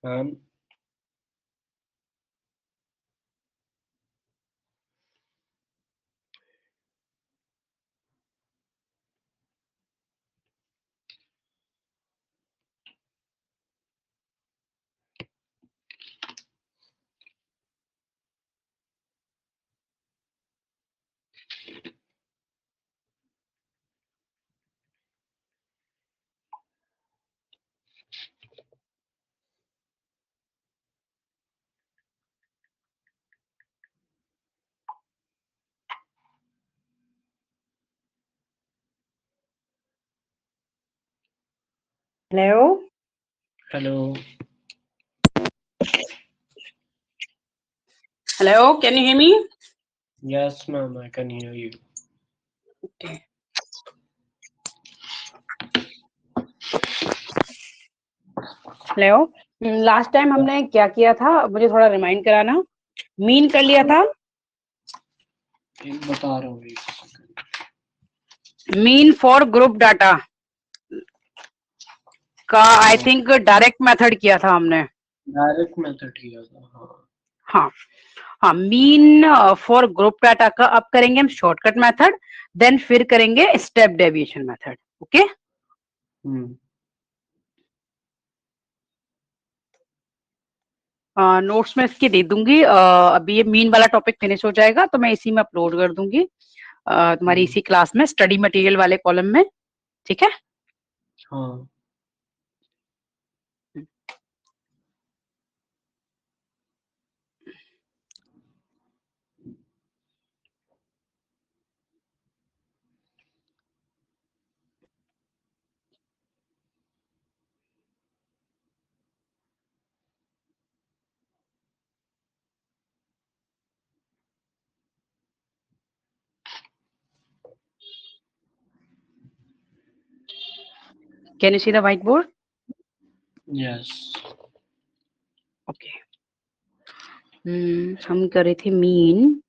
हाँ hello. Hello. Hello, can you hear me? Yes, ma'am, I can hear you. Hello. Last time हमने क्या किया था, मुझे थोड़ा रिमाइंड कराना। मीन कर लिया था। एक बता रहा हूँ, एक मीन फॉर ग्रुप डाटा का आई सेकंड। थिंक डायरेक्ट मेथड किया था हमने। डायरेक्ट मेथड किया था, हाँ। हाँ हाँ, मीन फॉर ग्रुप डाटा का अब करेंगे हम शॉर्टकट मेथड, देन फिर करेंगे स्टेप डेविएशन मेथड। ओके। हम्म। नोट्स में इसकी दे दूंगी। अभी ये मीन वाला टॉपिक फिनिश हो जाएगा तो मैं इसी में अपलोड कर दूंगी, तुम्हारी हम्म। इसी क्लास में स्टडी मटेरियल वाले कॉलम में। ठीक है। हाँ। Can you see the white board? Yes. Okay. हम कर रहे थे mean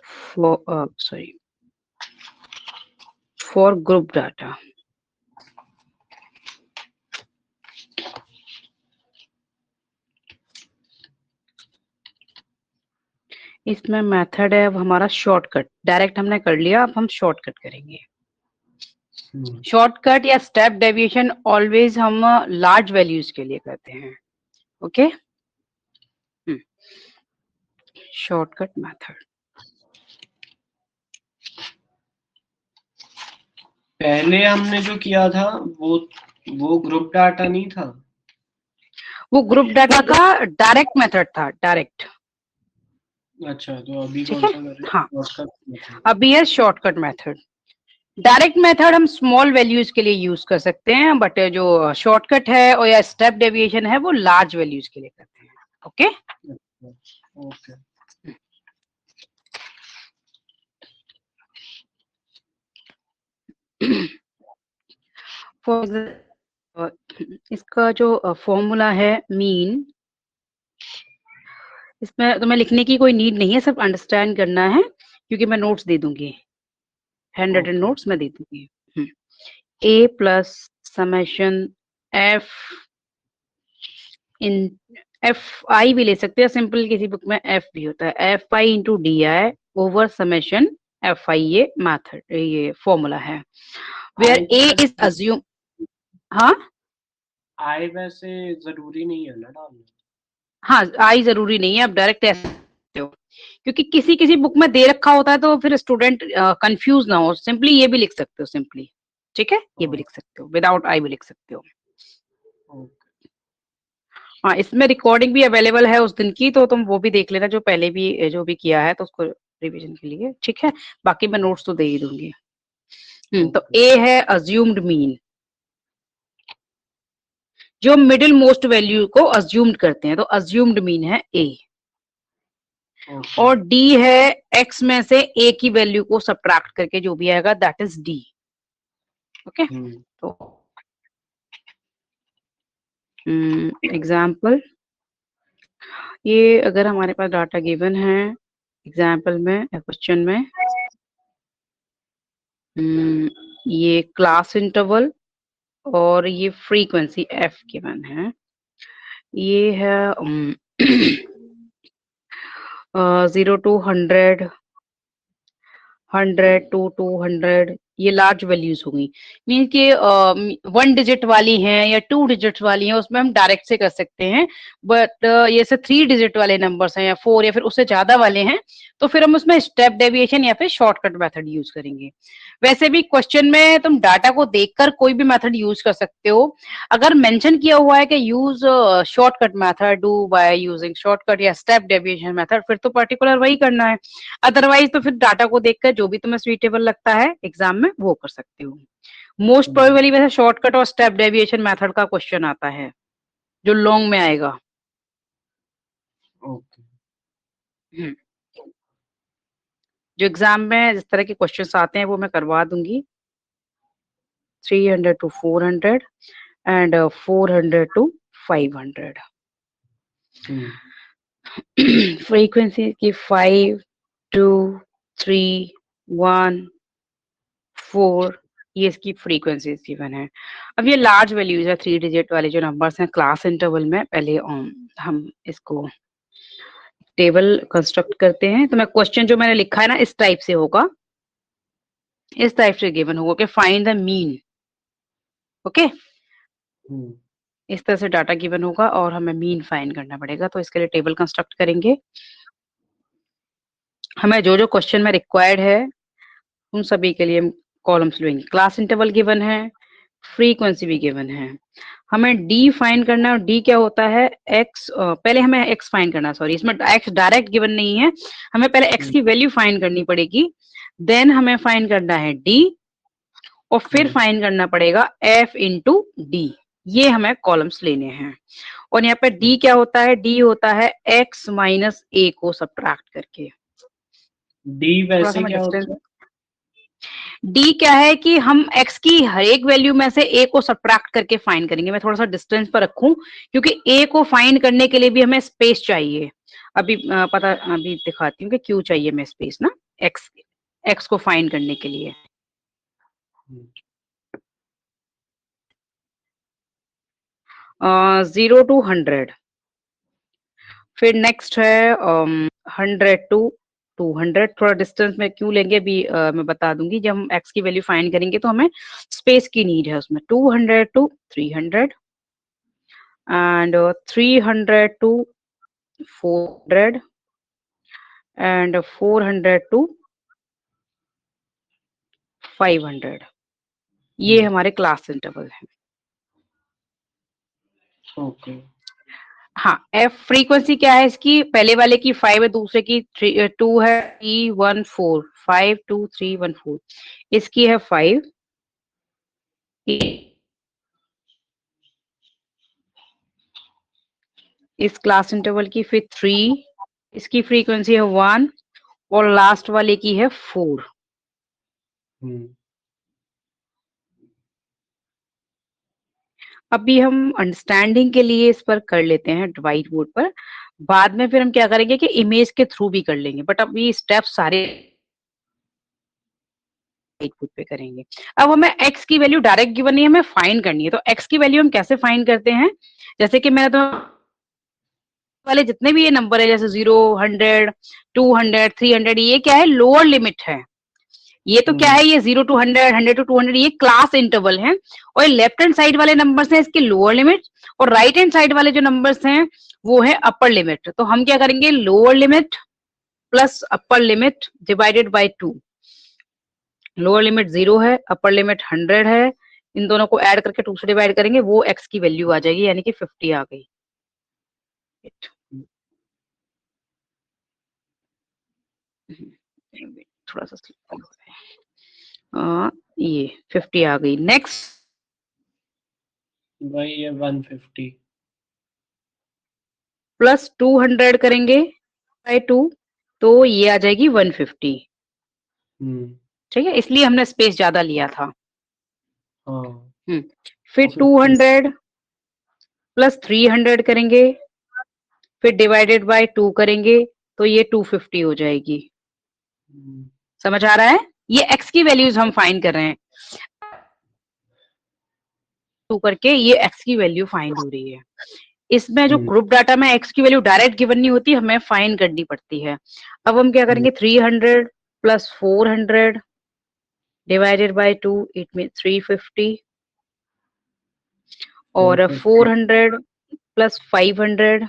for sorry for group data. इसमें मेथड है अब हमारा शॉर्टकट। डायरेक्ट हमने कर लिया, अब हम शॉर्टकट करेंगे। शॉर्टकट या स्टेप डेविएशन ऑलवेज हम लार्ज वैल्यूज के लिए करते हैं। ओके। Shortcut method. पहले हमने जो किया था वो ग्रुप डाटा नहीं था। वो ग्रुप डाटा का डायरेक्ट मेथड था, डायरेक्ट। अच्छा, तो अभी ठीक कौन है। सा कर रहे हाँ, हैं? Shortcut method. अभी है शॉर्टकट मेथड। डायरेक्ट मेथड हम स्मॉल वैल्यूज के लिए यूज कर सकते हैं, बट जो शॉर्टकट है और या स्टेप डेविएशन है वो लार्ज वैल्यूज के लिए करते हैं। ओके। ओके। इसका जो फॉर्मूला है मीन, इसमें तुम्हें लिखने की कोई नीड नहीं है, सब अंडरस्टैंड करना है क्योंकि मैं नोट्स दे दूंगी, हैंड रिटन ओके। नोट्स मैं दे दूंगी। A plus summation F in F I भी ले सकते हैं, सिंपल किसी बुक में एफ भी होता है, F I into D I over summation F I. ये मैथड, ये फॉर्मूला है वेयर आई ए तो इज अज्यूम। हाँ आई वैसे जरूरी नहीं है ना डालना। हाँ, आई जरूरी नहीं है, आप डायरेक्ट ऐसे सकते हो क्योंकि किसी किसी बुक में दे रखा होता है तो फिर स्टूडेंट कंफ्यूज ना हो। सिंपली ये भी लिख सकते हो सिंपली। ठीक है, ये भी लिख सकते हो, विदाउट आई भी लिख सकते हो। ओके। हाँ, इसमें रिकॉर्डिंग भी अवेलेबल है उस दिन की, तो तुम वो भी देख लेना जो पहले भी जो भी किया है तो उसको रिवीजन के लिए। ठीक है, बाकी मैं नोट्स तो दे ही दूंगी। तो ओके। ए है अज्यूम्ड मीन, जो मिडिल मोस्ट वैल्यू को अज्यूम्ड करते हैं, तो अज्यूम्ड मीन है ए। ओके। और डी है एक्स में से ए की वैल्यू को सब्ट्रैक्ट करके जो भी आएगा दैट इज डी। ओके। तो एग्जाम्पल, ये अगर हमारे पास डाटा गिवन है एग्जाम्पल में क्वेश्चन में, ये क्लास इंटरवल और ये फ्रीक्वेंसी f गिवन है, ये है 0 to 100, 100 to 200, ये लार्ज वैल्यूज होंगी। मीन कि 1 डिजिट वाली हैं या 2 डिजिट वाली हैं, उसमें हम डायरेक्ट से कर सकते हैं। बट ये से 3 डिजिट वाले नंबर्स हैं या 4 या फिर उससे ज्यादा वाले हैं, तो फिर हम उसमें स्टेप डेविएशन या फिर शॉर्टकट मेथड यूज करेंगे। वैसे भी क्वेश्चन में तुम डाटा को देखकर कोई भी मेथड यूज कर सकते हो। अगर मेंशन किया हुआ है कि use shortcut method, do by using shortcut या स्टेप डेविएशन मेथड, फिर तो पर्टिकुलर वही करना है। अदरवाइज तो फिर डाटा को देखकर जो भी तुम्हें सुइटेबल लगता है एग्जाम में वो कर सकते हो। मोस्ट प्रोबेबली वैसे शॉर्टकट और स्टेप डेविएशन मेथड का क्वेश्चन आता है जो लॉन्ग में आएगा। ओके। जो एग्जाम में जिस तरह के क्वेश्चंस आते हैं वो मैं करवा दूंगी। 300 to 400 and 400 to 500। फ्रीक्वेंसी की 5, 2, 3, 1, 4, ये इसकी फ्रीक्वेंसीज गिवन है। अब ये लार्ज वैल्यूज है, 3 डिजिट वाले जो नंबर्स हैं क्लास इंटरवल में। पहले हम इसको टेबल कंस्ट्रक्ट करते हैं। तो मैं क्वेश्चन जो मैंने लिखा है ना इस टाइप से होगा, इस टाइप से गिवन होगा कि फाइंड द मीन। ओके, इस तरह से डाटा गिवन होगा और हमें मीन फाइंड करना पड़ेगा। तो इसके लिए टेबल कंस्ट्रक्ट करेंगे। हमें जो जो क्वेश्चन में रिक्वायर्ड है उन सभी के लिए कॉलम्स लेंगे। क्लास इंटरवल गिवन है, फ्रीक्वेंसी भी गिवन है। हमें डी फाइंड करना है। और डी क्या होता है? एक्स, पहले हमें एक्स फाइंड करना, सॉरी इसमें एक्स डायरेक्ट गिवन नहीं है, हमें पहले एक्स की वैल्यू फाइंड करनी पड़ेगी, देन हमें फाइंड करना है डी, और फिर फाइंड करना पड़ेगा एफ इंटू डी। ये हमें कॉलम्स लेने हैं। और यहाँ पे डी क्या होता है? डी होता है एक्स माइनस ए को सब्ट्रैक्ट करके। डी वैसे क्या होता है? डी क्या है कि हम x की हर एक वैल्यू में से a को सब्ट्रैक्ट करके फाइंड करेंगे। मैं थोड़ा सा डिस्टेंस पर रखूं क्योंकि a को फाइंड करने के लिए भी हमें स्पेस चाहिए। अभी अभी दिखाती हूँ कि क्यों चाहिए हमें स्पेस ना x को फाइंड करने के लिए। जीरो टू 100, फिर नेक्स्ट है 100 to 200। थोड़ा डिस्टेंस में क्यों लेंगे अभी मैं बता दूंगी। जब हम x की वैल्यू फाइंड करेंगे तो हमें स्पेस की नीड है उसमें। 200 to 300 and 300 to 400 and 400 to 500। ये हमारे क्लास इंटरवल है। ओके। हाँ, एफ फ्रीक्वेंसी क्या है इसकी? पहले वाले की 5 है, दूसरे की 2 है, 3 1 4, 5 2 3 1 4। इसकी है 5, इस क्लास इंटरवल की फिर 3, इसकी फ्रीक्वेंसी है 1, और लास्ट वाले की है 4। अभी हम अंडरस्टैंडिंग के लिए इस पर कर लेते हैं व्हाइट बोर्ड पर, बाद में फिर हम क्या करेंगे कि इमेज के थ्रू भी कर लेंगे, बट अभी स्टेप सारे व्हाइट बोर्ड पे करेंगे। अब हमें x की वैल्यू डायरेक्ट गिवन नहीं है, हमें फाइंड करनी है। तो x की वैल्यू हम कैसे फाइंड करते हैं? जैसे कि मैंने तो वाले जितने भी ये नंबर है जैसे 0 100 200 300, ये क्या है? लोअर लिमिट है। ये तो क्या है? ये 0 to 100 100 to 200 ये क्लास इंटरवल है। और लेफ्ट हैंड साइड वाले नंबर्स हैं इसके लोअर लिमिट, और राइट हैंड साइड वाले जो नंबर्स हैं वो है अपर लिमिट। तो हम क्या करेंगे? Lower limit plus upper limit divided by 2। Lower limit 0 है, अपर लिमिट 100 है, इन दोनों को ऐड करके 2 से डिवाइड करेंगे, वो x की वैल्यू आ जाएगी, यानी कि 50 आ गई। थोड़ा सा ये 50 आ गई। नेक्स्ट भाई ये 150 प्लस 200 करेंगे बाय 2, तो ये आ जाएगी 150। ठीक है, इसलिए हमने स्पेस ज्यादा लिया था। फिर 200 प्लस 300 करेंगे, फिर डिवाइडेड बाय 2 करेंगे, तो ये 250 हो जाएगी। समझ आ रहा है? ये x की वैल्यूज हम फाइंड कर रहे हैं। टू करके ये x की वैल्यू फाइंड हो रही है। इसमें जो हम्म, ग्रुप डाटा में x की वैल्यू डायरेक्ट गिवन नहीं होती, हमें फाइंड करनी पड़ती है। अब हम क्या करेंगे, 300 plus 400 divided by 2, it mean 350, और 450 400 प्लस 500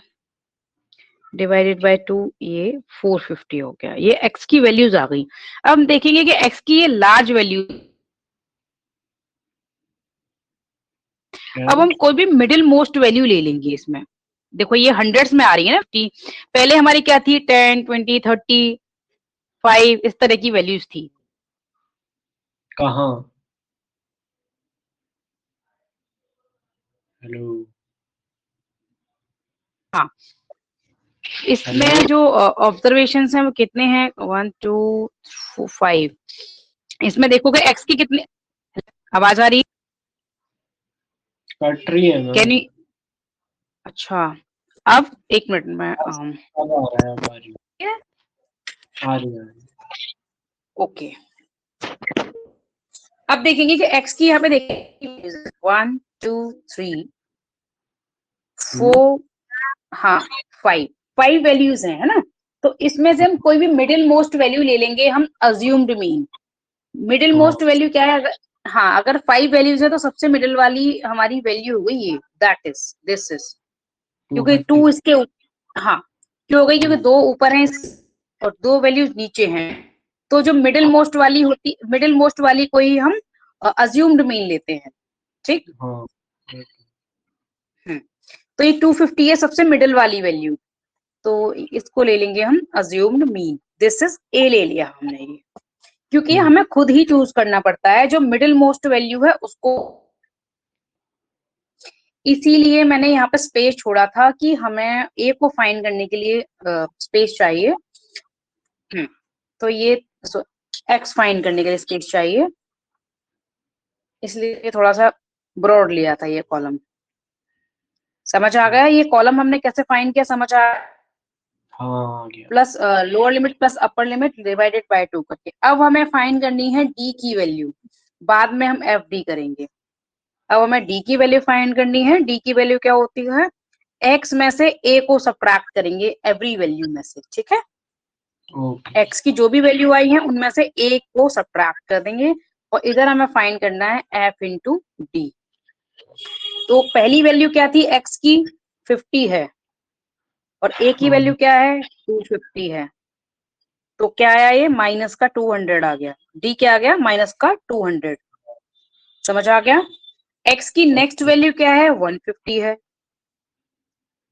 डिवाइडेड बाय 2, ये 450 हो गया। ये x की वैल्यूज आ गई। अब हम देखेंगे कि x की ये लार्ज वैल्यू, है। अब हम कोई भी मिडिल मोस्ट वैल्यू ले लेंगे इसमें। देखो ये हंड्रेड्स में आ रही है ना 50, पहले हमारी क्या थी 10, 20, 30, 5 इस तरह की वैल्यूज थी। कहाँ? हेलो हाँ, इसमें हेलो। जो ऑब्जर्वेशन हैं वो कितने हैं, 1 2 5। इसमें देखोगे एक्स की कितनी आवाज आ रही कट रही है है, मैम। कैन यू, अच्छा अब एक मिनट में अब आ रहा है, अब आ रही है, आ रही है। ओके। अब देखेंगे कि एक्स की यहाँ पे देखेंगे 1 2 3 हम्म, 4, हाँ 5 वैल्यूज हैं, है ना। तो इसमें से हम कोई भी मिडिल मोस्ट वैल्यू ले लेंगे, हम अज्यूम्ड मीन। मिडिल हाँ मोस्ट वैल्यू क्या है, अगर हाँ अगर 5 वैल्यूज है तो सबसे मिडिल वाली हमारी वैल्यू हो गई ये, दैट इज दिस इज, क्योंकि 250। 2 इसके हाँ क्यों हो गई, क्योंकि हम्म, 2 ऊपर हैं और 2 वैल्यूज नीचे हैं। तो जो मिडिल मोस्ट वाली होती, मिडिल मोस्ट वाली को ही हम अज्यूम्ड मीन लेते हैं, ठीक। हाँ हम्म, तो ये 250 है सबसे मिडिल वाली वैल्यू, तो इसको ले लेंगे हम assumed mean. This is a ले लिया हमने ये, क्योंकि हम्म, हमें खुद ही चूज करना पड़ता है जो मिडिल मोस्ट वैल्यू है उसको, इसीलिए मैंने यहाँ पे स्पेस छोड़ा था कि हमें ए को फाइंड करने के लिए स्पेस चाहिए। तो ये एक्स फाइंड करने के लिए स्पेस चाहिए, इसलिए थोड़ा सा ब्रॉड लिया था ये कॉलम। समझ आ गया ये कॉलम हमने कैसे फाइंड किया, समझ आ, हाँ आ गया। Plus lower limit plus upper limit divided by 2 करके। अब हमें फाइंड करनी है डी की वैल्यू, बाद में हम एफ डी करेंगे। अब हमें डी की वैल्यू फाइंड करनी है। डी की वैल्यू क्या होती है, एक्स में से ए को सब्ट्रैक्ट करेंगे एवरी वैल्यू में से, ठीक है। ओके। एक्स की जो भी वैल्यू आई है उनमें से ए को सब्ट्रैक्ट कर देंगे, और इधर हमें फाइंड करना है एफ इंटू डी। तो पहली वैल्यू क्या थी एक्स की, 50 है, और ए की वैल्यू हाँ, क्या है, 250 है। तो क्या आया, ये माइनस का 200 आ गया। डी क्या आ गया, माइनस का 200। समझ आ गया। एक्स की नेक्स्ट वैल्यू क्या है, 150 है।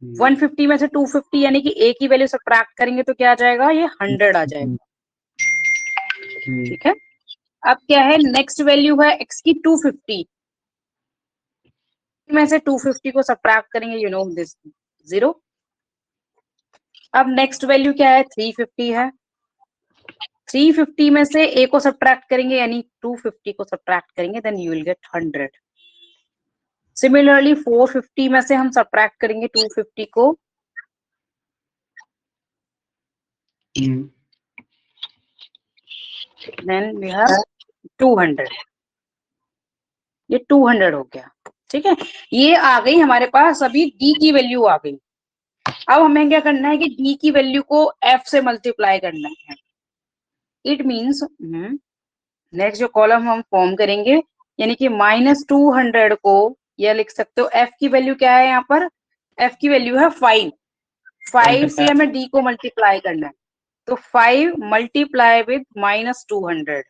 150 में से 250 यानी कि ए की वैल्यू सब्ट्रैक्ट करेंगे तो क्या आ जाएगा, ये 100 आ जाएगा, ठीक है। अब क्या है, नेक्स्ट वैल्यू है एक्स की 250 में से 250 को सब्ट्रैक्ट करेंगे, यू नो दिस 0। अब नेक्स्ट वैल्यू क्या है, 350 है। 350 में से ए को सब्ट्रैक्ट करेंगे यानी 250 को सब्ट्रैक्ट करेंगे, then you will get 100। Similarly 450 में से हम सब्ट्रैक्ट करेंगे 250 को, देन वी हैव 200। ये 200 हो गया, ठीक है। ये आ गई हमारे पास, अभी डी की वैल्यू आ गई। अब हमें क्या करना है कि डी की वैल्यू को एफ से मल्टीप्लाई करना है। इट मीन्स नेक्स्ट जो कॉलम हम फॉर्म करेंगे, यानी कि -200 को, या लिख सकते हो एफ की वैल्यू क्या है, यहाँ पर एफ की वैल्यू है 5। 5 से हमें डी को मल्टीप्लाई करना है, तो 5 मल्टीप्लाई विद -200।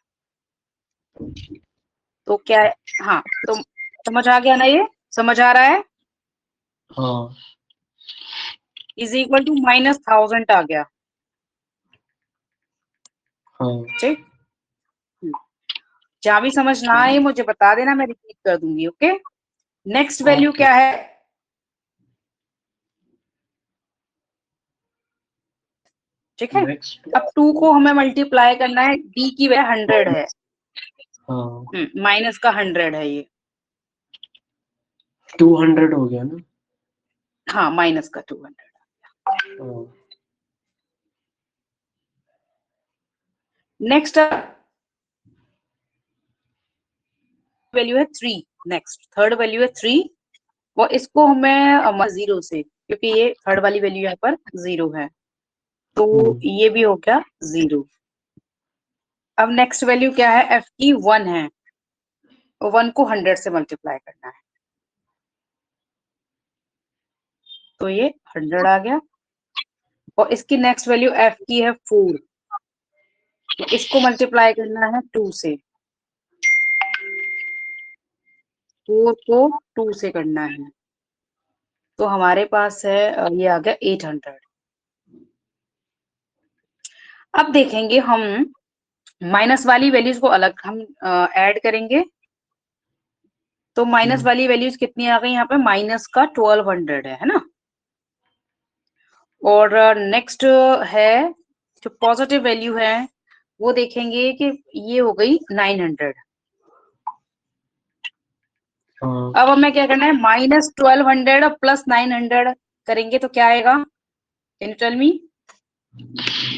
तो क्या है, हाँ तो समझ आ गया ना, ये समझ आ रहा है, हाँ इज इक्वल टू -1000 आ गया, हाँ ठीक। जहां भी समझ ना आए मुझे बता देना, मैं रिपीट कर दूंगी, ओके। Next value okay. क्या है, ठीक है। नेक्स्ट। अब 2 को हमें मल्टीप्लाई करना है, डी की वैल्यू 100 है, हाँ माइनस का 100 है ये, 200 हो गया ना। हाँ माइनस का 200। हाँ नेक्स्ट वैल्यू है 3, नेक्स्ट थर्ड वैल्यू है 3 और इसको हमें 0 से, क्योंकि ये थर्ड वाली वैल्यू यहाँ पर 0 है, तो ये भी हो गया 0। अब नेक्स्ट वैल्यू क्या है, एफ की 1 है, 1 को 100 से मल्टीप्लाई करना है, तो ये 100 आ गया। और इसकी नेक्स्ट वैल्यू एफ की है 4, तो इसको मल्टीप्लाई करना है 2 से, 4 को 2 से करना है, तो हमारे पास है ये आ गया 800। अब देखेंगे हम माइनस वाली वैल्यूज को अलग हम ऐड करेंगे, तो माइनस वाली वैल्यूज कितनी आ गई यहाँ पे, माइनस का 1200 है ना। और नेक्स्ट है जो पॉजिटिव वैल्यू है वो देखेंगे कि ये हो गई 900। अब हमें क्या करना है, माइनस 1200 प्लस 900 करेंगे तो क्या आएगा, कैन यू टेल मी?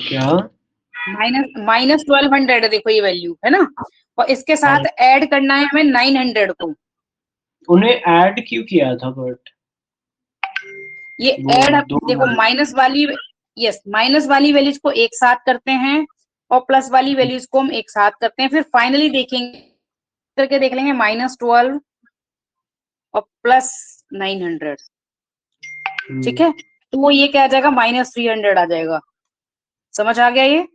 क्या? माइनस 1200 देखो ये वैल्यू है ना, और इसके साथ ऐड करना है हमें 900 को। उन्हें ऐड क्यों किया था बट ये ऐड देखो माइनस वाली, यस माइनस वाली वैल्यूज को एक साथ करते हैं और प्लस वाली वैल्यूज को हम एक साथ करते हैं, फिर फाइनली देखेंगे करके देख लेंगे -12 और प्लस 900, ठीक है, तो वो ये क्या आ जाएगा, -300 आ जाएगा। समझ आ गया ये?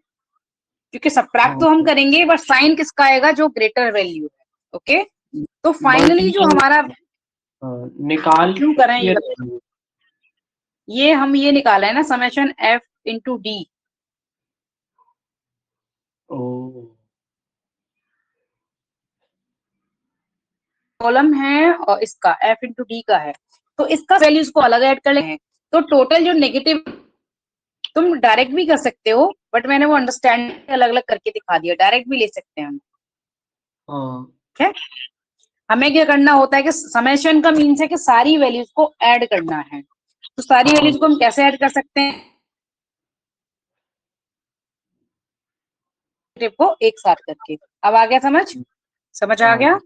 क्योंकि सब्ट्रैक्ट तो हम करेंगे बट साइन किसका आएगा, जो ग्रेटर वैल्यू है। ओके, तो फाइनली जो हमारा निकाल क्यों करें ये हम ये निकाला है ना, summation F into D. Column है और इसका एफ इंटू डी का है, तो इसका वैल्यूज को अलग ऐड कर लेंगे, तो टोटल जो नेगेटिव, तुम डायरेक्ट भी कर सकते हो बट मैंने वो अंडरस्टैंड अलग अलग करके दिखा दिया, डायरेक्ट भी ले सकते हैं हम। ठीक है, हमें क्या करना होता है कि समेशन का मीन्स है कि सारी वैल्यूज को ऐड करना है, तो सारी वैल्यूज को हम कैसे ऐड कर सकते हैं, को एक साथ करके। अब आ गया समझ? समझ आ गया?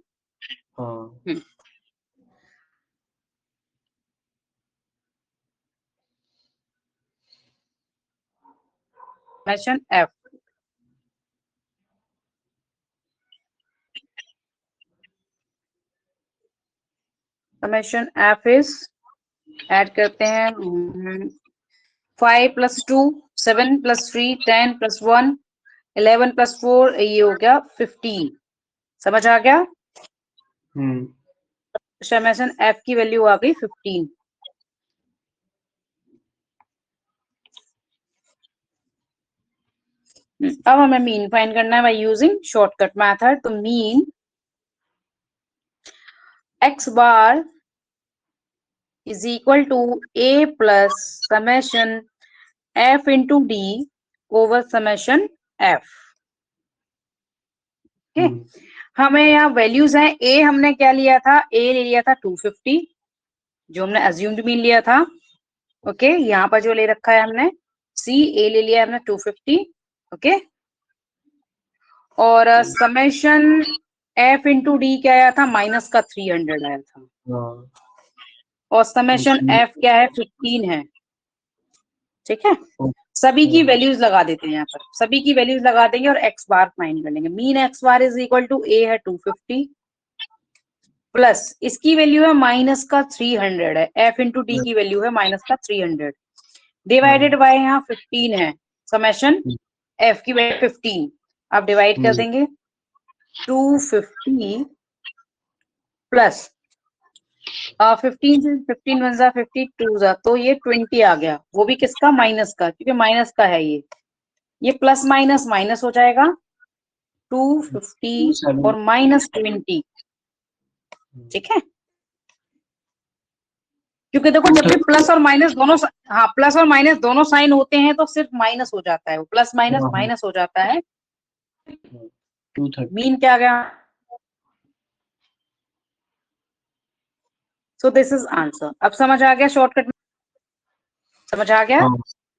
Summation F, summation F is, add करते हैं 5 + 2 7 + 3 10 + 1 11 + 4, ये हो गया 15। समझ आ गया? समेशन एफ की वैल्यू आ गई 15। अब हमें मीन फाइंड करना है बाय यूजिंग शॉर्टकट मेथड, तो mean x bar is equal to a plus summation f into D over summation f। हमें यहाँ वैल्यूज हैं, a हमने क्या लिया था, a ले लिया था 250 जो हमने अज्यूम्ड मीन लिया था। ओके, यहाँ पर जो ले रखा है हमने c, a ले लिया हमने 250। ओके, और समेशन f इंटू डी क्या आया था, माइनस का 300 आया था, और समेशन f क्या है, 15 है। ठीक है, सभी की वैल्यूज लगा देते हैं, यहाँ पर सभी की वैल्यूज लगा देंगे और x बार फाइंड कर लेंगे। Mean x bar is equal to a है 250 प्लस इसकी वैल्यू है माइनस का 300 है, f इंटू डी की वैल्यू है माइनस का 300 डिवाइडेड बाय यहाँ 15 है, समेशन f की वैल्यू 15। आप डिवाइड कर देंगे 250 प्लस 15 से 15 1 जा 52 जा, तो ये 20 आ गया, वो भी किसका, माइनस का, क्योंकि माइनस का है ये प्लस माइनस माइनस हो जाएगा 250 और -20। ठीक है, क्योंकि देखो जब भी प्लस और माइनस दोनों, हाँ प्लस और माइनस दोनों साइन होते हैं तो सिर्फ माइनस हो जाता है, वो प्लस माइनस माइनस हो जाता है। मीन क्या आ गया, सो दिस इज आंसर। अब समझ आ गया शॉर्टकट में? समझ आ गया?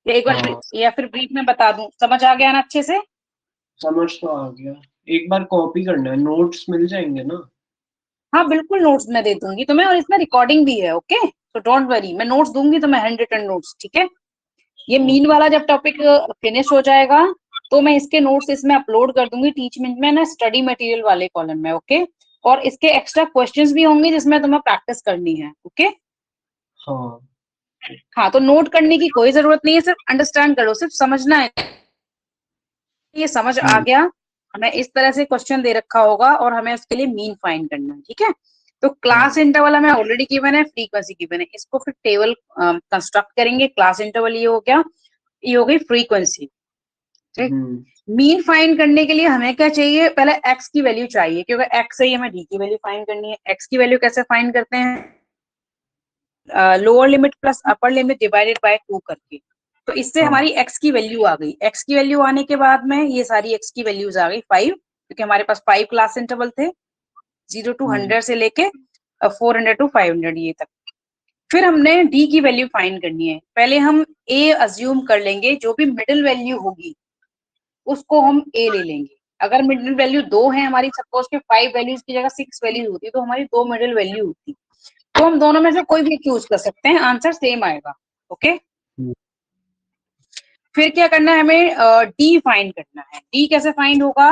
या एक बार या फिर ब्रीफ में बता दूं, समझ आ गया ना अच्छे से? समझ तो आ गया, एक बार कॉपी करना है, नोट्स मिल जाएंगे ना? हाँ बिल्कुल नोट्स मैं दे दूंगी तुम्हें, और इसमें रिकॉर्डिंग भी है। ओके, तो डोंट वरी, मैं नोट्स दूंगी तुम्हें, 100 नोट्स, ठीक है। ये मीन ओके। वाला जब टॉपिक फिनिश हो जाएगा तो मैं इसके नोट्स इसमें अपलोड कर दूंगी टीचमेंट में ना, स्टडी मटेरियल वाले कॉलम में। ओके, और इसके एक्स्ट्रा क्वेश्चंस भी होंगे जिसमें तुम्हें प्रैक्टिस करनी है। ओके, हाँ। हाँ, तो नोट करने की कोई जरूरत नहीं है, सिर्फ अंडरस्टैंड करो, सिर्फ समझना है। ये समझ आ गया, हमें इस तरह से क्वेश्चन दे रखा होगा और हमें उसके लिए मीन फाइंड करना है, ठीक है। तो क्लास इंटरवल हमें ऑलरेडी गिवन है, फ्रीक्वेंसी गिवन है, इसको फिर टेबल कंस्ट्रक्ट करेंगे। क्लास इंटरवल ये हो गया, ये हो गई फ्रीक्वेंसी, ठीक। मीन फाइंड करने के लिए हमें क्या चाहिए, पहले एक्स की वैल्यू चाहिए, क्योंकि एक्स से ही हमें डी की वैल्यू फाइंड करनी है। एक्स की वैल्यू कैसे फाइंड करते हैं, lower limit plus upper limit divided by 2 करके। तो इससे हमारी एक्स की वैल्यू आ गई। एक्स की वैल्यू आने के बाद में ये सारी एक्स की वैल्यूज आ गई 5, क्योंकि हमारे पास 5 क्लास इंटरवल थे, 0 to 100 से लेके 400 to 500 ये तक। फिर हमने डी की वैल्यू फाइंड करनी है। पहले हम ए अज्यूम कर लेंगे, जो भी मिडिल वैल्यू होगी उसको हम ए ले लेंगे। अगर मिडिल वैल्यू 2 है हमारी, सपोज के 5 वैल्यूज की जगह 6 वैल्यू होती, तो हमारी 2 मिडिल वैल्यू होती, तो हम दोनों में से कोई भी चूज कर सकते हैं, आंसर सेम आएगा। ओके, फिर क्या करना है, हमें डी फाइंड करना है। डी कैसे फाइंड होगा,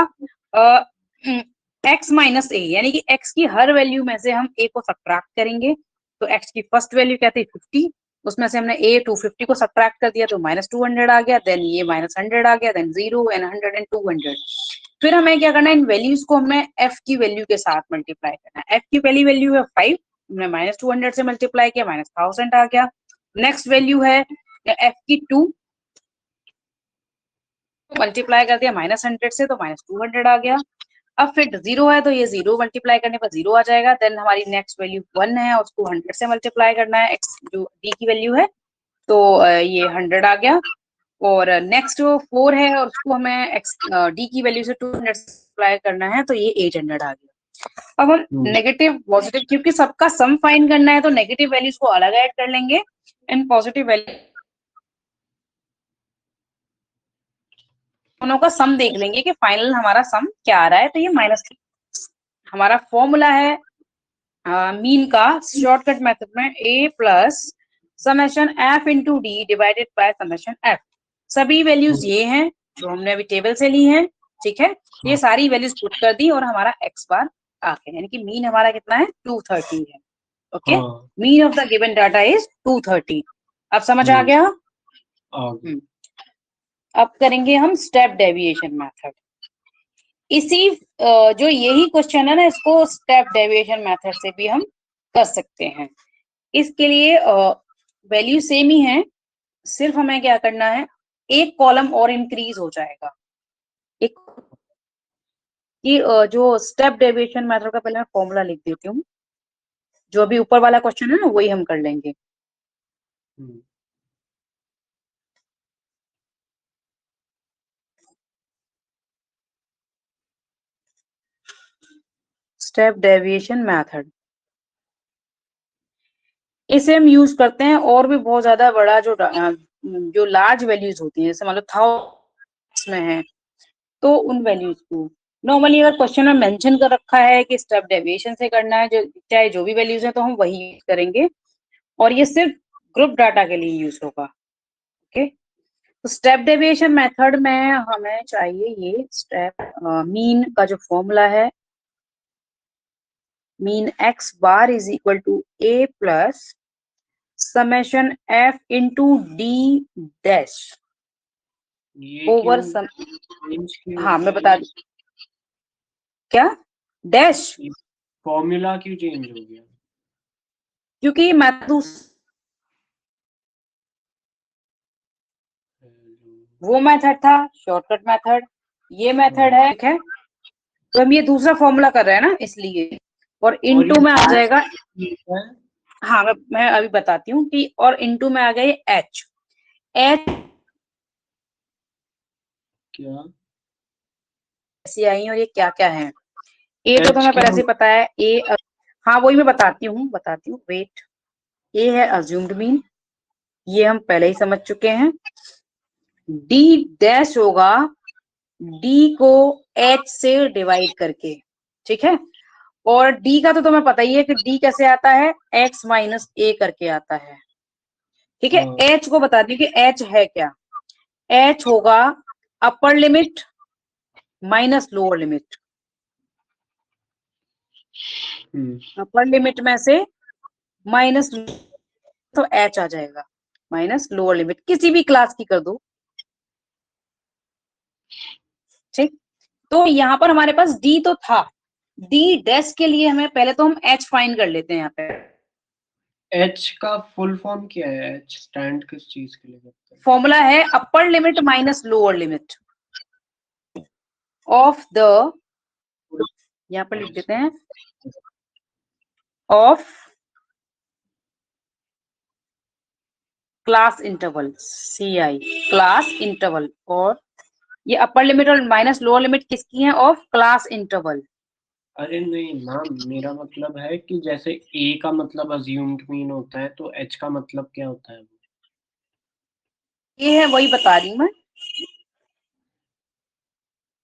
एक्स माइनस ए, यानी कि एक्स की हर वैल्यू में से हम ए को सब्ट्रैक्ट करेंगे। तो एक्स की फर्स्ट वैल्यू क्या थी 50, उसमें से हमने ए 250 को सब्ट्रैक्ट कर दिया तो -200 आ गया, देन ये -100 आ गया, देन 0 एंड 100 एंड 200। फिर हमें क्या करना है, इन वैल्यूज को हमें एफ की वैल्यू के साथ मल्टीप्लाई करना है। एफ की पहली वैल्यू है 5, हमने -200 से मल्टीप्लाई किया, -1000 आ गया। नेक्स्ट वैल्यू है एफ की 2, मल्टीप्लाई कर दिया -100 से तो -200 आ गया। अब फिर 0 है तो ये 0 मल्टीप्लाई करने पर 0 आ जाएगा। देन हमारी नेक्स्ट वैल्यू 1 है, उसको 100 से मल्टीप्लाई करना है, एक्स जो डी की वैल्यू है, तो ये 100 आ गया। और नेक्स्ट 4 है और उसको हमें एक्स डी की वैल्यू से 200 मल्टीप्लाई करना है, तो ये 800 आ गया। अब हम नेगेटिव पॉजिटिव, क्योंकि सबका सम फाइंड करना है तो नेगेटिव वैल्यूज को अलग ऐड कर लेंगे एंड पॉजिटिव वैल्यू दोनों का सम देख लेंगे कि फाइनल हमारा सम क्या आ रहा है। तो ये -3 हमारा फॉर्मूला है मीन का शॉर्टकट मेथड में, a plus summation f into D divided by summation f। सभी वैल्यूज ये हैं जो हमने अभी टेबल से ली हैं, ठीक है। ये सारी वैल्यूज पुट कर दी और हमारा x बार आ गया, यानी कि मीन हमारा कितना है 230 है। Okay, mean of the given data is 230। अब समझ आ गया। अब करेंगे हम स्टेप डेविएशन मेथड। इसी जो यही क्वेश्चन है ना, इसको स्टेप डेविएशन मेथड से भी हम कर सकते हैं। इसके लिए वैल्यू सेम ही है, सिर्फ हमें क्या करना है, एक कॉलम और इंक्रीज हो जाएगा। एक कि जो स्टेप डेविएशन मेथड का पहले मैं फॉर्मूला लिख देती हूँ, जो अभी ऊपर वाला क्वेश्चन है ना वही हम कर लेंगे। स्टेप डेविएशन मेथड, इसे हम यूज करते हैं और भी बहुत ज्यादा बड़ा जो लार्ज वैल्यूज होती हैं, जैसे मान लो 1000 में है, तो उन वैल्यूज को नॉर्मली अगर क्वेश्चन में मेंशन कर रखा है कि स्टेप डेविएशन से करना है, जो चाहे जो भी वैल्यूज है, तो हम वही यूज करेंगे और ये सिर्फ ग्रुप डाटा के लिए यूज होगा। ओके, तो स्टेप डेविएशन मेथड में हमें चाहिए ये स्टेप मीन का जो फॉर्मूला है, mean x bar is equal to a plus summation f into D dash over sum. हाँ मैं बता दी, क्या डैश फॉर्मूला क्यों चेंज हो गया, क्योंकि वो मेथड था शॉर्टकट मेथड, ये मेथड है, ठीक है। तो हम ये दूसरा फॉर्मूला कर रहे हैं ना इसलिए, और इनटू में आ जाएगा। हाँ मैं अभी बताती हूँ कि, और इनटू में आ गया एच क्या ऐसी आई और ये क्या क्या है। ए तो तुम्हें पहले से पता है, ए हाँ वही मैं बताती हूँ वेट। ए है अज्यूम्ड मीन, ये हम पहले ही समझ चुके हैं। डी डैश होगा डी को एच से डिवाइड करके, ठीक है। और डी का तो तुम्हें पता ही है कि डी कैसे आता है, x माइनस ए करके आता है। ठीक है, हाँ। h को बता दी कि h है क्या, h होगा अपर limit minus lower limit. Upper limit में से माइनस, तो h आ जाएगा माइनस लोअर लिमिट, किसी भी क्लास की कर दो। ठीक, तो यहाँ पर हमारे पास d तो था, d डैश के लिए हमें पहले तो हम h फाइंड कर लेते हैं। यहाँ पे एच का फुल फॉर्म क्या है? एच स्टैंड किस चीज के लिए करते हैं? फॉर्मूला है अपर limit minus lower limit of the, यहाँ पर लिख देते हैं of class interval, CI class interval. और ये अपर लिमिट और माइनस लोअर लिमिट किसकी है, ऑफ क्लास इंटरवल। अरे नहीं मैम, मेरा मतलब है कि जैसे ए का मतलब अज्यूम्ड मीन होता है, तो एच का मतलब क्या होता है? ये है वही बता रही हूं मैं,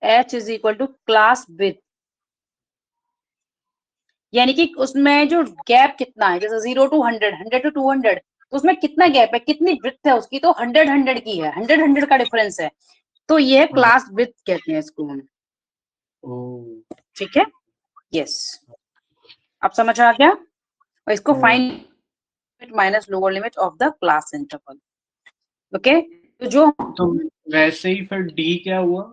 h is equal to class width, यानी कि उसमें जो गैप कितना है, जैसे 0 टू 100, 100 टू 200, तो उसमें कितना गैप है, कितनी विड्थ है उसकी, तो 100 100 की है, 100 100 का डिफरेंस है, तो ये हाँ। क्लास विथ कहते हैं इसको हम। ओ। ठीक है, यस, अब समझ आ गया। और इसको हाँ। Find minus lower limit of the class interval. Okay, तो जो तो वैसे ही फिर डी क्या हुआ?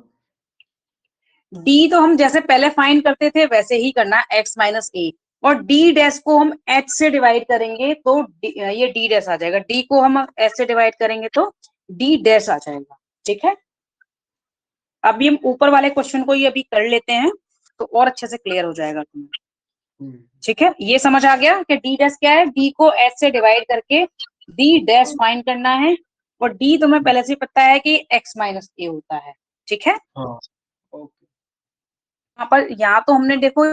डी तो हम जैसे पहले फाइंड करते थे वैसे ही करना, x माइनस ए, और डी डैश को हम h से डिवाइड करेंगे तो ये डी डैश आ जाएगा, डी को हम h से डिवाइड करेंगे तो डी डैश आ जाएगा। ठीक है, अभी हम ऊपर वाले क्वेश्चन को ये अभी कर लेते हैं तो और अच्छे से क्लियर हो जाएगा तुम्हें। ठीक है, ये समझ आ गया कि डी डैश क्या है, डी को h से डिवाइड करके डी डैश फाइंड करना है, और डी तुम्हें पहले से पता है कि x माइनस ए होता है। ठीक है, हाँ। ओके। यहाँ पर, यहाँ तो हमने देखो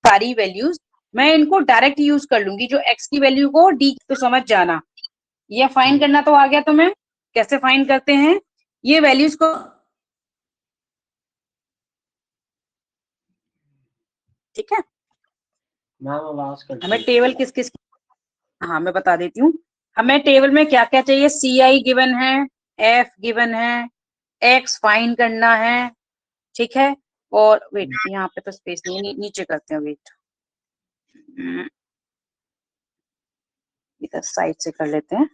सारी वैल्यूज, मैं इनको डायरेक्ट यूज कर लूंगी, जो x की वैल्यू को d तो समझ जाना, ये फाइंड करना तो आ गया तुम्हें, कैसे फाइंड करते हैं ये वैल्यूज को। ठीक है, मैम आवाज कट हमें रही टेबल किस किस, हाँ मैं बता देती हूँ, हमें टेबल में क्या क्या चाहिए, CI गिवन है, F गिवन है, X फाइंड करना है। ठीक है, और वेट, यहाँ पे तो स्पेस नहीं, नीचे करते हैं, वेट इधर साइड से कर लेते हैं।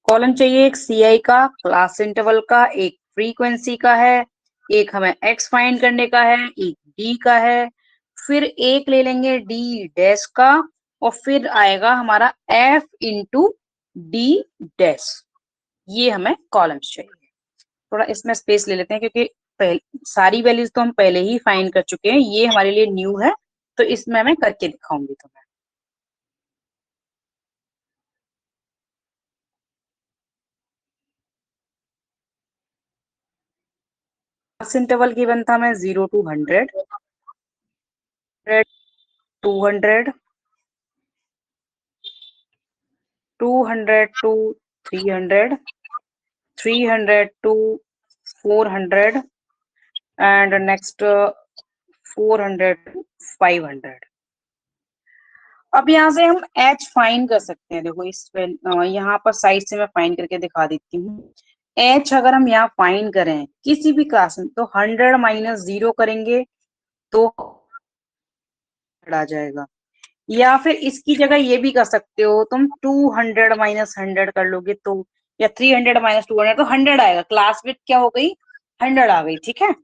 कॉलम चाहिए एक CI का, क्लास इंटरवल का, एक फ्रीक्वेंसी का है, एक हमें x फाइंड करने का है, एक d का है, फिर एक ले लेंगे d डैश का, और फिर आएगा हमारा f इंटू d डैश। ये हमें कॉलम्स चाहिए। थोड़ा इसमें स्पेस ले लेते हैं क्योंकि पहले सारी वैल्यूज तो हम पहले ही फाइंड कर चुके हैं, ये हमारे लिए न्यू है, तो इसमें मैं करके दिखाऊंगी तुम्हें। क्लास इंटरवल गिवन था मैं 0 to 100, 200, 200 to 300, 300 to 400, and next 400 to 500। अब यहाँ से हम h फाइंड कर सकते हैं, देखो इस यहाँ पर साइड से मैं फाइंड करके दिखा देती हूँ। h अगर हम यहाँ फाइंड करें किसी भी क्लास में, तो 100 माइनस 0 करेंगे तो आ जाएगा, या फिर इसकी जगह ये भी कर सकते हो तुम, 200 माइनस 100 कर लोगे तो, या 300 माइनस 200, तो 100 आएगा, क्लास विथ क्या हो गई, 100 आ गई। ठीक है,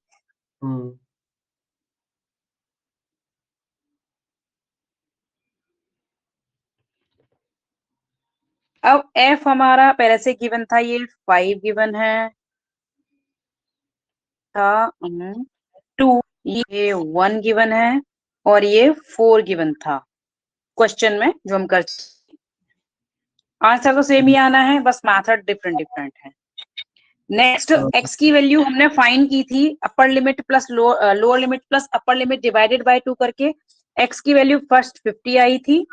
अब f हमारा पहले से गिवन था, ये 5 गिवन है था, 2, ये 1 गिवन है, और ये 4 गिवन था क्वेश्चन में जो हम कर, आंसर तो सेम ही आना है, बस मैथड डिफरेंट डिफरेंट है। नेक्स्ट x की वैल्यू हमने फाइंड की थी, upper limit plus lower limit plus upper limit divided by 2 करके, x की वैल्यू फर्स्ट 50 आई थी।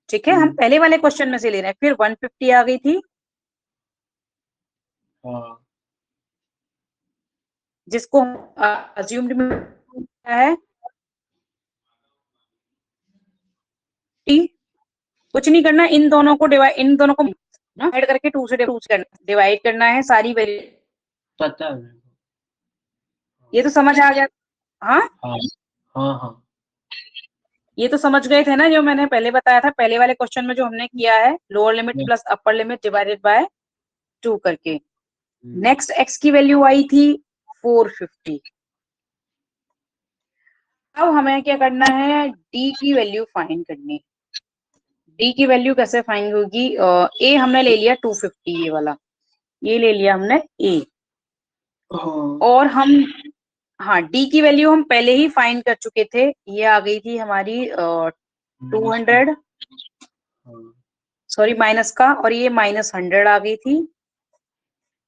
ठीक है, हम पहले वाले क्वेश्चन में से ले रहे हैं, फिर 150 आ गई थी, हाँ जिसको अज्यूम्ड में है टी। कुछ नहीं करना, इन दोनों को डिवाइड करके 2 से डिवाइड करना है सारी वैल्यू। पता है मेरे ये तो समझ आ गया। हाँ को। हाँ हाँ हाँ। ये तो समझ गए थे ना, जो मैंने पहले बताया था पहले वाले क्वेश्चन में, जो हमने किया है lower limit plus upper limit divided by 2 करके। नेक्स्ट एक्स की वैल्यू आई थी 450। अब हमें क्या करना है, डी की वैल्यू फाइंड करनी। डी की वैल्यू कैसे फाइंड होगी? ए हमने ले लिया 250, ये वाला ये ले लिया हमने ए। हाँ और हम हाँ डी की वैल्यू हम पहले ही फाइंड कर चुके थे, ये आ गई थी हमारी 200, सॉरी माइनस का, और ये -100 आ गई थी।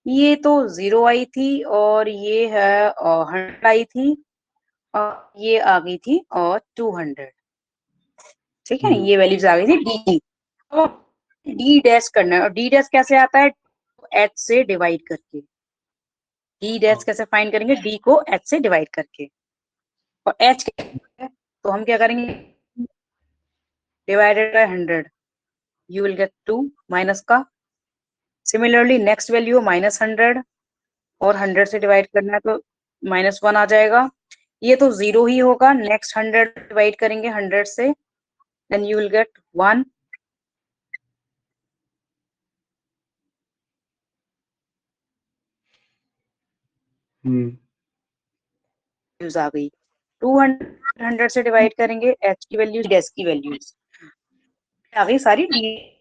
ये तो 0 आई थी, और ये है 100 आई थी, और ये आ गई थी और 200। ठीक है, ये वैल्यूज आ गई थी डी की। अब डी डैश करना है, और डी डैश कैसे आता है? एच से डिवाइड करके। डी डैश कैसे फाइंड करेंगे? डी को एच से डिवाइड करके। और एच क्या है, तो हम क्या करेंगे, divided by 100, you will gate 2 minus का। सिमिलरली नेक्स्ट वैल्यू -100, और 100 से डिवाइड करना है तो -1 आ जाएगा। ये तो 0 ही होगा। नेक्स्ट 100 डिवाइड करेंगे 100 से, देन यू विल गेट 1। आ गई 200, 100 से डिवाइड करेंगे, एच की वैल्यू डैश की वैल्यूज आ गई सारी डी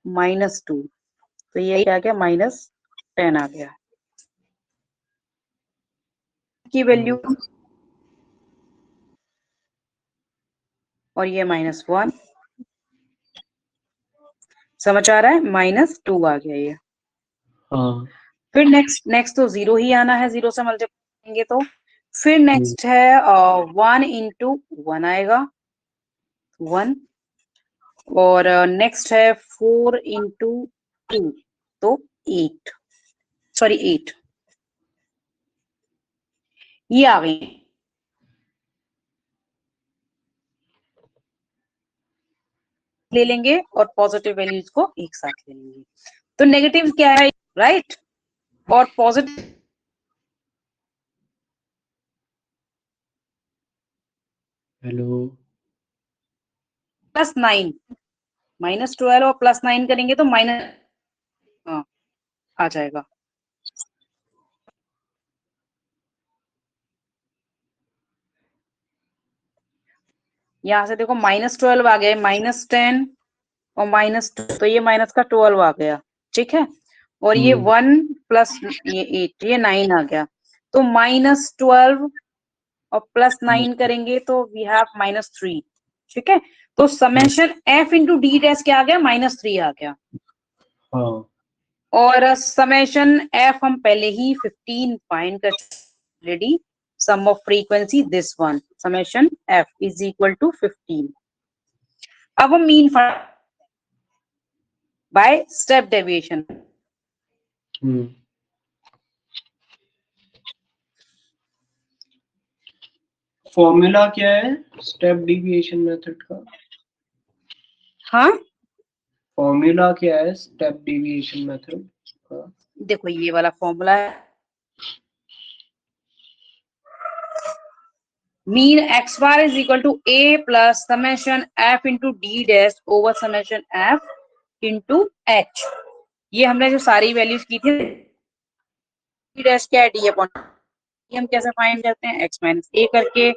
-2, तो ये आ गया -10 आ गया की वैल्यू, और ये -1 समझ आ रहा है, -2 आ गया ये। हाँ फिर नेक्स्ट तो 0 ही आना है, 0 से मल्टीप्लाई करेंगे तो। फिर नेक्स्ट है 1 इंटू 1 आएगा 1, और नेक्स्ट है 4 इंटू 2, तो 8, सॉरी 8, ये आ गई। ले लेंगे और पॉजिटिव वैल्यूज को एक साथ ले लेंगे, तो नेगेटिव क्या है, राइट, और पॉजिटिव हेलो +9, -12 और +9 करेंगे तो माइनस, हाँ आ जाएगा। यहाँ से देखो -12 आ गया, -10 और -2, तो ये माइनस का 12 आ गया। ठीक है, और ये 1 प्लस ये 8, ये 9 आ गया, तो -12 और +9 करेंगे तो वी हैव -3। ठीक है, तो summation F into D dash क्या आ गया, -3 आ गया। हाँ और समेशन एफ हम पहले ही 15 फाइंड कर रेडी, sum of frequency this one, summation F is equal to 15। अब हम mean by step deviation. Formula क्या है स्टेप डिविएशन मेथड का? हाँ फॉर्मूला क्या है स्टेप डिविएशन मेथड का? देखो ये वाला फॉर्मूला है, mean X bar is equal to A plus summation F into D dash over summation F into H. ये हमने जो सारी वैल्यूज की थी, डी डैश क्या है, डी अपॉन, ये हम कैसे फाइंड करते हैं, एक्स माइनस ए करके,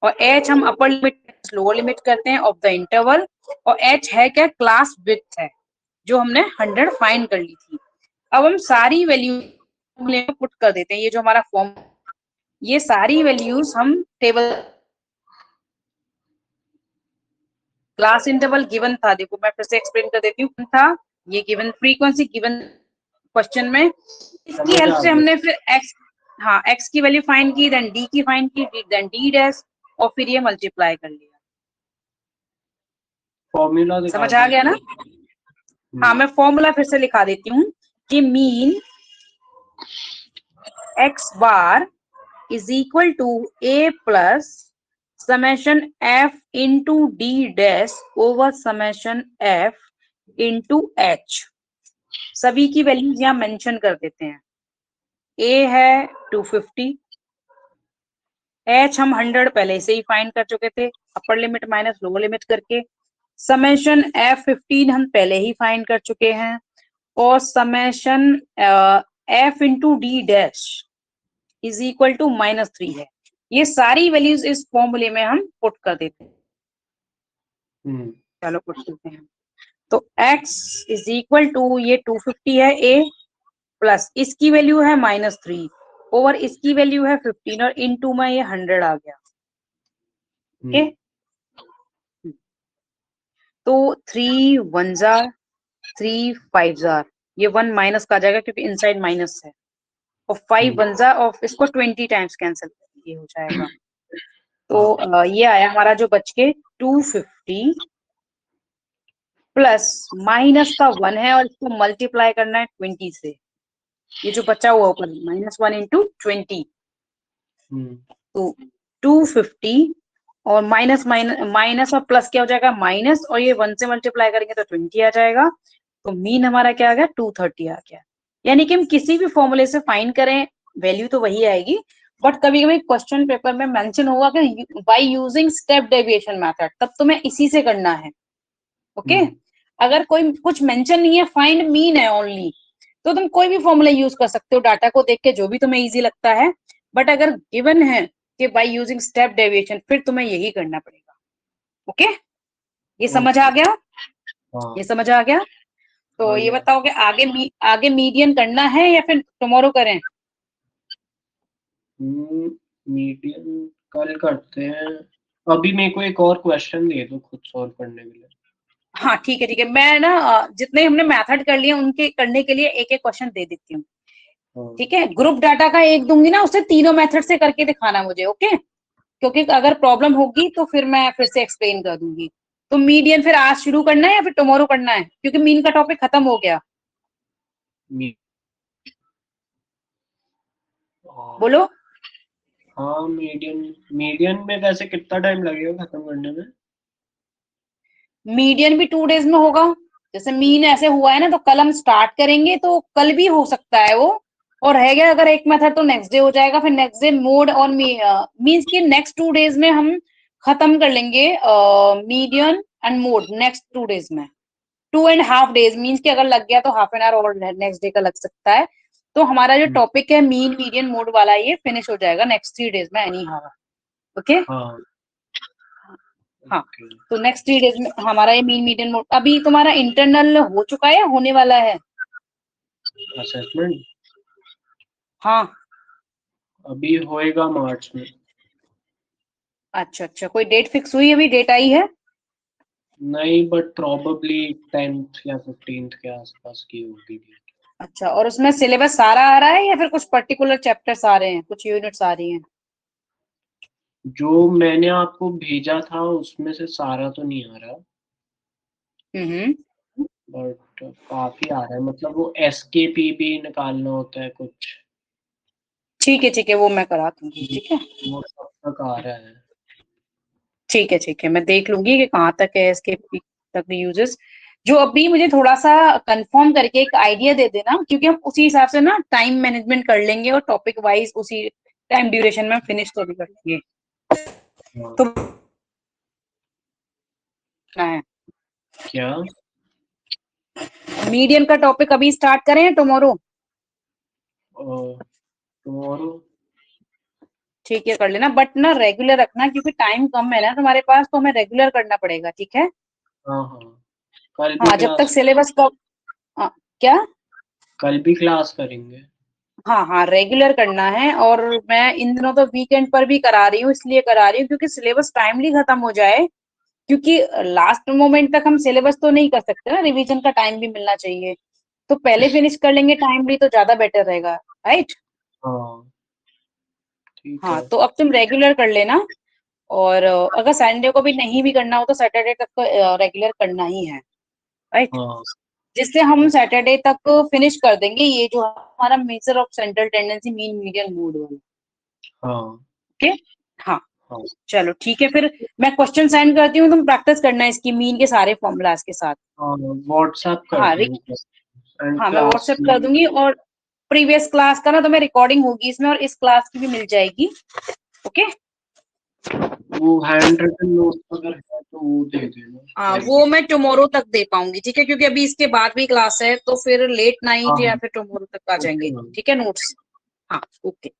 और एच हम अपर लिमिट लोअर लिमिट करते हैं ऑफ द इंटरवल, और एच है क्या, क्लास विड्थ है, जो हमने 100 फाइंड कर ली थी। अब हम सारी वैल्यू पुट कर देते हैं, ये जो हमारा फॉर्म, ये सारी वैल्यूज हम टेबल, क्लास इंटरवल गिवन था, देखो मैं फिर से एक्सप्लेन कर देती हूँ, था ये गिवन फ्रीक्वेंसी गिवन क्वेश्चन में, इसकी हेल्प से हमने फिर एक्स, हाँ एक्स की वैल्यू फाइंड की, देन डी की फाइंड की, देन डी डैश, और फिर ये मल्टीप्लाई कर लिया। फॉर्मूला समझ आ गया ना? हाँ, मैं फॉर्मूला फिर से लिखा देती हूँ कि mean X bar is equal to A plus summation F into D dash over summation F into H. सभी की वैल्यूज यहाँ मेंशन कर देते हैं। ए है 250, एच हम 100 पहले से ही फाइंड कर चुके थे upper limit minus lower limit करके। समेशन F15 हम पहले ही फाइंड कर चुके हैं, और summation F into D dash is equal to -3 है। ये सारी वैल्यूज इस फॉर्मूले में हम पुट कर देते हैं। चलो पुट करते हैं। तो x इज इक्वल टू ये 250 है a प्लस इसकी वैल्यू है -3 ओवर इसकी वैल्यू है 15 और इनटू में ये 100 आ गया। ओके, तो 3 1 जार 3 5 जार, ये 1 माइनस का आ जाएगा क्योंकि इनसाइड माइनस है, और 5 1 जार और इसको 20 टाइम्स कैंसिल ये हो जाएगा। तो ये आया हमारा जो बच के 250 प्लस माइनस का 1 है और इसको मल्टीप्लाई करना है 20 से। ये जो बचा हुआ ऊपर -1 इंटू 20, तो 250 और माइनस माइनस और प्लस क्या हो जाएगा माइनस, और ये 1 से मल्टीप्लाई करेंगे तो 20 आ जाएगा। तो मीन हमारा क्या आ गया 230 आ गया। यानी कि हम किसी भी फॉर्मूले से फाइंड करें वैल्यू तो वही आएगी, बट कभी कभी क्वेश्चन पेपर में मेंशन होगा कि by using step deviation method, तब तुम्हें इसी से करना है। ओके, अगर कोई कुछ मेंशन नहीं है, फाइंड मीन है ओनली, तो तुम कोई भी फॉर्मूला यूज कर सकते हो डाटा को देख के, जो भी तुम्हें इजी लगता है। बट अगर गिवन है कि बाय यूजिंग स्टेप डेविएशन, फिर तुम्हें यही करना पड़ेगा। ओके, ये समझ आ गया? ये समझ आ गया? तो ये बताओ कि आगे मीडियन करना है या फिर टुमारो करें? मीडियन कल करते हैं। अभी मेरे को एक और क्वेश्चन दे दो खुद सॉल्व करने के लिए। हाँ ठीक है ठीक है, मैं ना जितने हमने मेथड कर लिए उनके करने के लिए एक एक क्वेश्चन दे देती हूँ। ठीक है, ग्रुप डाटा का एक दूंगी ना, उसे तीनों मेथड से करके दिखाना मुझे। ओके, क्योंकि अगर प्रॉब्लम होगी तो फिर मैं फिर से एक्सप्लेन कर दूंगी। तो मीडियन फिर आज शुरू करना है या फिर टुमारो करना है, क्योंकि मीन का टॉपिक खत्म हो गया। बोलो। हाँ, मीडियन में वैसे कितना टाइम लगेगा खत्म करने में? मीडियन भी 2 डेज में होगा। जैसे मीन ऐसे हुआ है ना, तो कल हम स्टार्ट करेंगे, तो कल भी हो सकता है वो, और रह गया अगर एक मेथड तो नेक्स्ट डे हो जाएगा, फिर नेक्स्ट डे मोड और मीन्स की नेक्स्ट 2 डेज में हम खत्म कर लेंगे median and mode. Next 2 days में 2.5 डेज मीन्स कि अगर लग गया तो हाफ एन आवर और नेक्स्ट डे का लग सकता है। तो हमारा जो टॉपिक है मीन मीडियन मोड वाला, ये फिनिश हो जाएगा नेक्स्ट 3 डेज में एनी हाउ। ओके, हाँ, तो नेक्स्ट 3 डेज में हमारा ये मीन मीडियन मोड। अभी तुम्हारा इंटरनल हो चुका है या होने वाला है असेसमेंट? हाँ, अभी होएगा मार्च में। अच्छा अच्छा, कोई डेट फिक्स हुई? अभी डेट आई है? नहीं, बट प्रोबेबली 10th या 15th के आसपास की होगी। अच्छा, और उसमें सिलेबस सारा आ रहा है या फिर कुछ पर्टिकुलर चैप्टर्स आ रहे हैं, कुछ यूनिट्स आ रही हैं? जो मैंने आपको भेजा था उसमें से सारा तो नहीं आ रहा, बट काफी आ रहा है। मतलब वो एसकेपी भी निकालना होता है कुछ। ठीक है, वो मैं करा दूंगी। ठीक है, वो सब तक आ रहा है। ठीक है, मैं देख लूंगी कि कहाँ तक है इसके तक यूजेस। जो अभी मुझे थोड़ा सा कंफर्म करके एक आइडिया दे देना, क्योंकि हम उसी हिसाब से ना टाइम मैनेजमेंट कर लेंगे और टॉपिक वाइज उसी टाइम ड्यूरेशन में फिनिश तो भी कर लेंगे। तो है क्या मीडियम का टॉपिक अभी स्टार्ट करें या टुमारो? टुमारो? ठीक है, कर लेना, बट ना रेगुलर रखना, क्योंकि टाइम कम है ना तुम्हारे पास, तो हमें रेगुलर करना पड़ेगा। ठीक है, हाँ हाँ, कल भी हाँ, जब तक क्लास सिलेबस का क्या? कल भी क्लास करेंगे। हाँ हाँ, रेगुलर करना है। और मैं इन दिनों तो वीकेंड पर भी करा रही हूँ, इसलिए करा रही हूँ क्योंकि सिलेबस टाइमली खत्म हो जाए। क्योंकि लास्ट मोमेंट तक हम सिलेबस तो नहीं कर सकते ना, रिवीजन का टाइम भी मिलना चाहिए। तो पहले फिनिश कर लेंगे टाइमली तो ज्यादा बेटर रहेगा, राइट? हाँ ठीक हाँ, है। तो अब तुम रेगुलर कर लेना। और अगर संडे को भी नहीं भी करना हो तो सैटरडे तक तो रेगुलर करना ही है, राइट। हाँ जिससे हम सैटरडे तक फिनिश कर देंगे ये जो हमारा measure of central tendency mean median mode वाला। हाँ ओके, हाँ हाँ चलो ठीक है, फिर मैं क्वेश्चन सेंड करती हूँ, तुम प्रैक्टिस करना है इसकी मीन के सारे फॉर्मूलाज के साथ। हाँ, व्हाट्सएप कर हाँ दो एंड हाँ मैं क्लास व्हाट्सएप में। कर दूंगी, और प्रीवियस क्लास का ना तुम्हें रिकॉर्डिंग होगी इसमें, और इस क्लास की भी मिल जाएगी। ओके, वो हैंड रिटन नोट अगर है तो वो दे देना। वो मैं टुमारो तक दे पाऊंगी, ठीक है, क्योंकि अभी इसके बाद भी क्लास है तो फिर लेट हाँ नाइट या हाँ फिर टुमारो तक आ जाएंगे, ओके मैम। ठीक है, नोट्स। हाँ ओके।